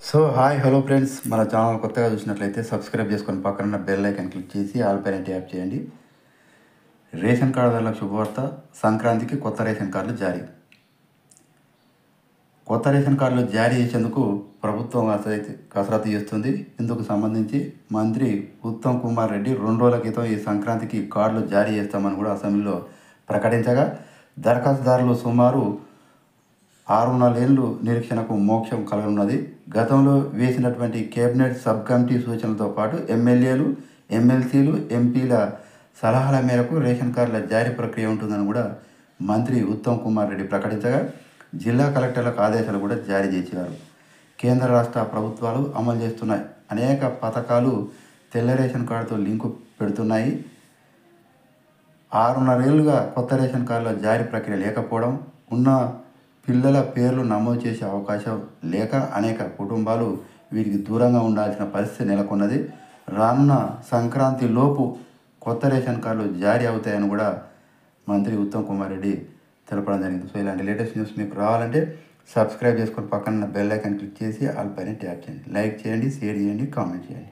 So hi hello friends, మన channel కొత్తగా చూసినట్లయితే సబ్స్క్రైబ్ చేసుకొని పక్కన బెల్ ఐకాన్ క్లిక్ చేసి ఆల్ పైన ట్యాప్ చేయండి. రేషన్ కార్డుదారులకు శుభవార్త. సంక్రాంతికి కొత్త రేషన్ కార్డులు జారీ. కొత్త రేషన్ కార్డులు జారీ చేసేందుకు ప్రభుత్వం కసరత్తు చేస్తుంది. ఇందుకు సంబంధించి మంత్రి ఉత్తమ్ కుమార్ రెడ్డి 2 రోజుల క్రితం ఈ సంక్రాంతికి కార్డులు జారీ చేస్తామని కూడా అసెంబ్లీలో ప్రకటించగా, దరఖాస్తుదారులు సుమారు 6.5 ఏళ్ళు నిరీక్షణకు మోక్షం కలగనున్నది. గతంలో వేసినటువంటి కేబినెట్ సబ్ కమిటీ సూచనలతో పాటు ఎమ్మెల్యేలు, ఎమ్మెల్సీలు, ఎంపీల సలహాల మేరకు రేషన్ కార్డుల జారీ ప్రక్రియ ఉంటుందని కూడా మంత్రి ఉత్తమ్ కుమార్ రెడ్డి ప్రకటించగా, జిల్లా కలెక్టర్లకు ఆదేశాలు కూడా జారీ చేశారు. కేంద్ర రాష్ట్ర ప్రభుత్వాలు అమలు చేస్తున్న అనేక పథకాలు తెల్ల రేషన్ కార్డుతో లింకు పెడుతున్నాయి. 6.5 ఏళ్ళుగా కొత్త రేషన్ కార్డుల జారీ ప్రక్రియ లేకపోవడం, ఉన్న పిల్లల పేర్లు నమోదు చేసే అవకాశం లేక అనేక కుటుంబాలు వీటికి దూరంగా ఉండాల్సిన పరిస్థితి నెలకొన్నది. రానున్న సంక్రాంతి లోపు కొత్త రేషన్ కార్డులు జారీ అవుతాయని కూడా మంత్రి ఉత్తమ్ కుమార్ రెడ్డి తెలపడం జరిగింది. సో ఇలాంటి లేటెస్ట్ న్యూస్ మీకు రావాలంటే సబ్స్క్రైబ్ చేసుకొని పక్కన బెల్ ఐకాన్ క్లిక్ చేసి ఆల్ పైన ట్యాప్ చేయండి. లైక్ చేయండి, షేర్ చేయండి, కామెంట్ చేయండి.